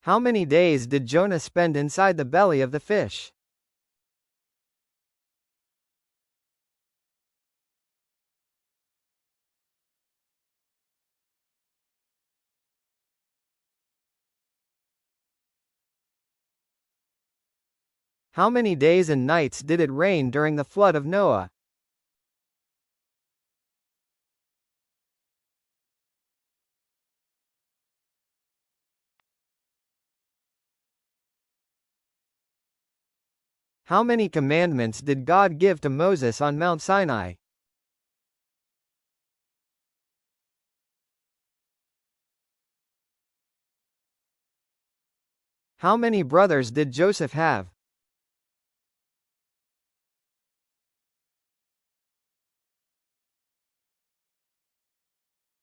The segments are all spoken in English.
How many days did Jonah spend inside the belly of the fish? How many days and nights did it rain during the flood of Noah? How many commandments did God give to Moses on Mount Sinai? How many brothers did Joseph have?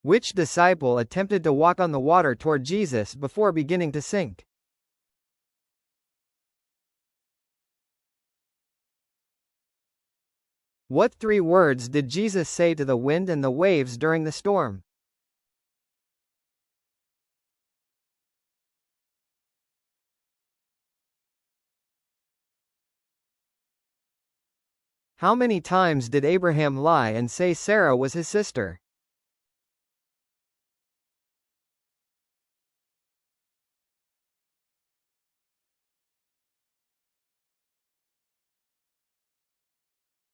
Which disciple attempted to walk on the water toward Jesus before beginning to sink? What three words did Jesus say to the wind and the waves during the storm? How many times did Abraham lie and say Sarah was his sister?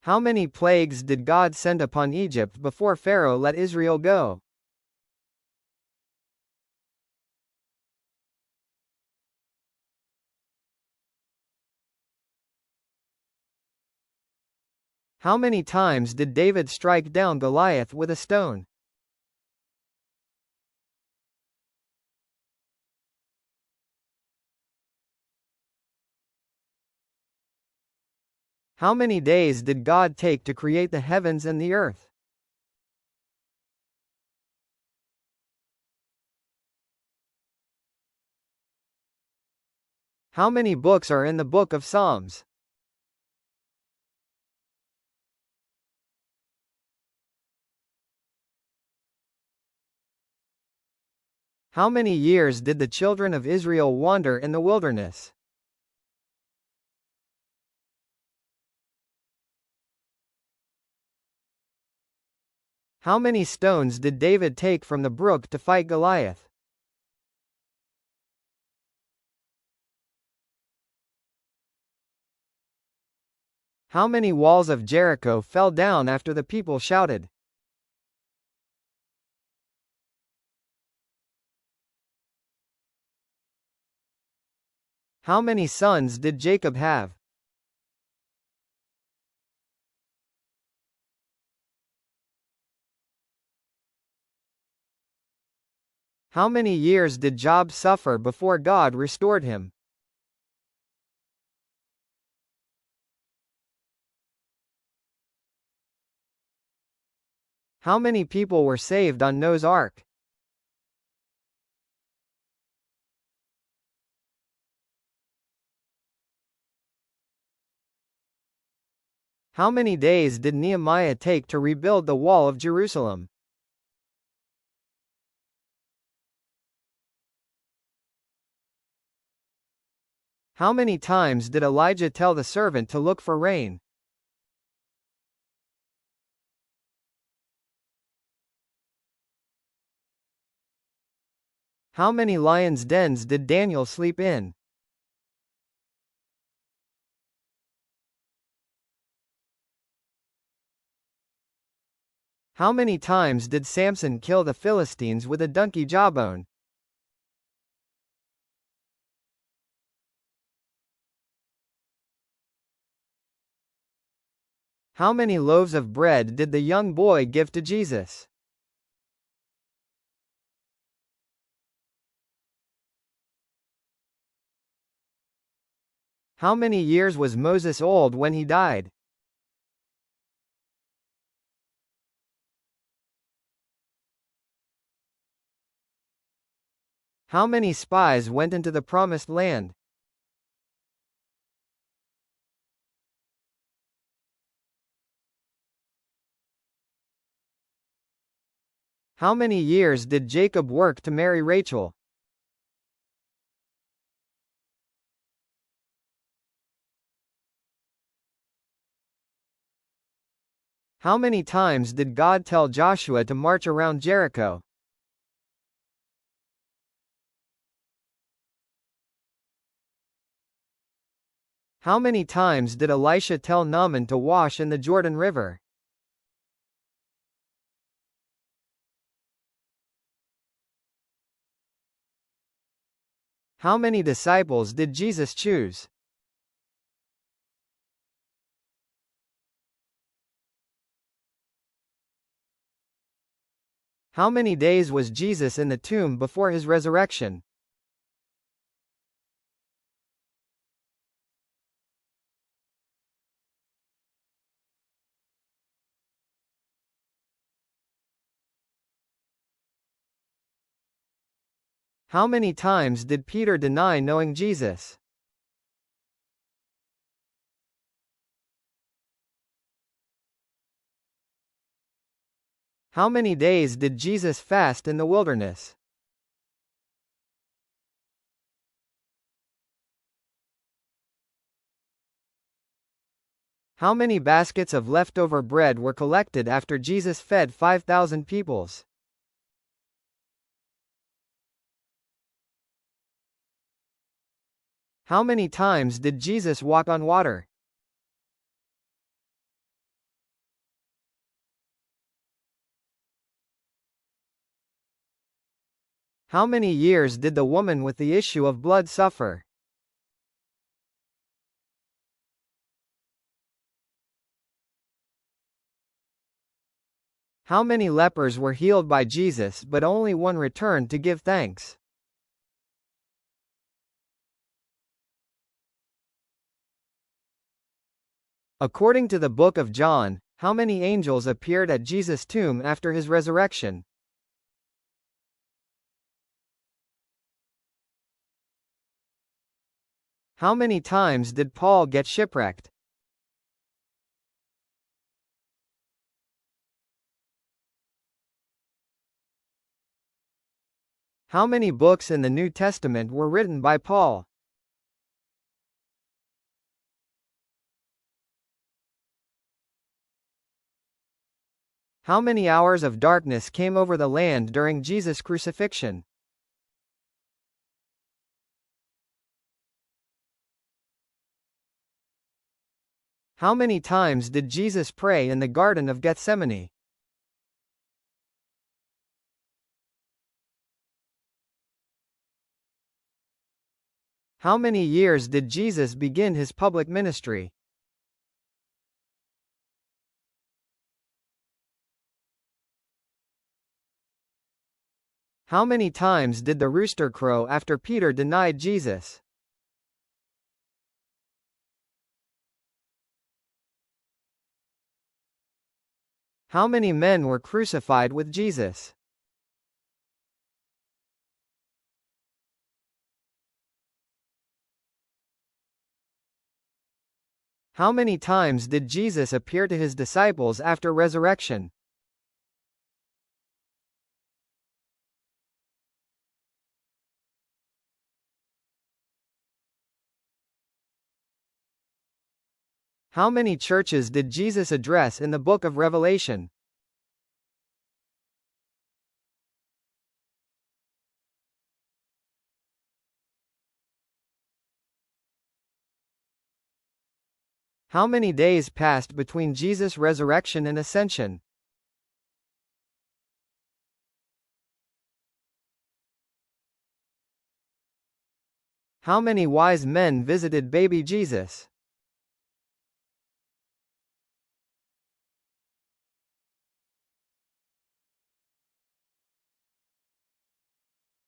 How many plagues did God send upon Egypt before Pharaoh let Israel go? How many times did David strike down Goliath with a stone? How many days did God take to create the heavens and the earth? How many books are in the book of Psalms? How many years did the children of Israel wander in the wilderness? How many stones did David take from the brook to fight Goliath? How many walls of Jericho fell down after the people shouted? How many sons did Jacob have? How many years did Job suffer before God restored him? How many people were saved on Noah's Ark? How many days did Nehemiah take to rebuild the wall of Jerusalem? How many times did Elijah tell the servant to look for rain? How many lions' dens did Daniel sleep in? How many times did Samson kill the Philistines with a donkey jawbone? How many loaves of bread did the young boy give to Jesus? How many years was Moses old when he died? How many spies went into the promised land? How many years did Jacob work to marry Rachel? How many times did God tell Joshua to march around Jericho? How many times did Elisha tell Naaman to wash in the Jordan River? How many disciples did Jesus choose? How many days was Jesus in the tomb before his resurrection? How many times did Peter deny knowing Jesus? How many days did Jesus fast in the wilderness? How many baskets of leftover bread were collected after Jesus fed 5,000 peoples? How many times did Jesus walk on water? How many years did the woman with the issue of blood suffer? How many lepers were healed by Jesus but only one returned to give thanks? According to the book of John, how many angels appeared at Jesus' tomb after his resurrection? How many times did Paul get shipwrecked? How many books in the New Testament were written by Paul? How many hours of darkness came over the land during Jesus' crucifixion? How many times did Jesus pray in the Garden of Gethsemane? How many years did Jesus begin his public ministry? How many times did the rooster crow after Peter denied Jesus? How many men were crucified with Jesus? How many times did Jesus appear to his disciples after resurrection? How many churches did Jesus address in the book of Revelation? How many days passed between Jesus' resurrection and ascension? How many wise men visited baby Jesus?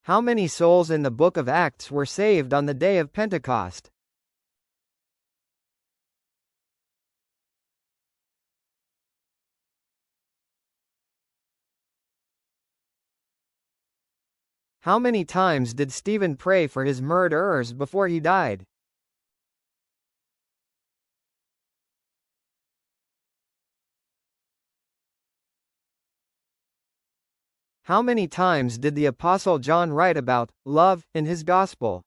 How many souls in the book of Acts were saved on the day of Pentecost? How many times did Stephen pray for his murderers before he died? How many times did the Apostle John write about love in his Gospel?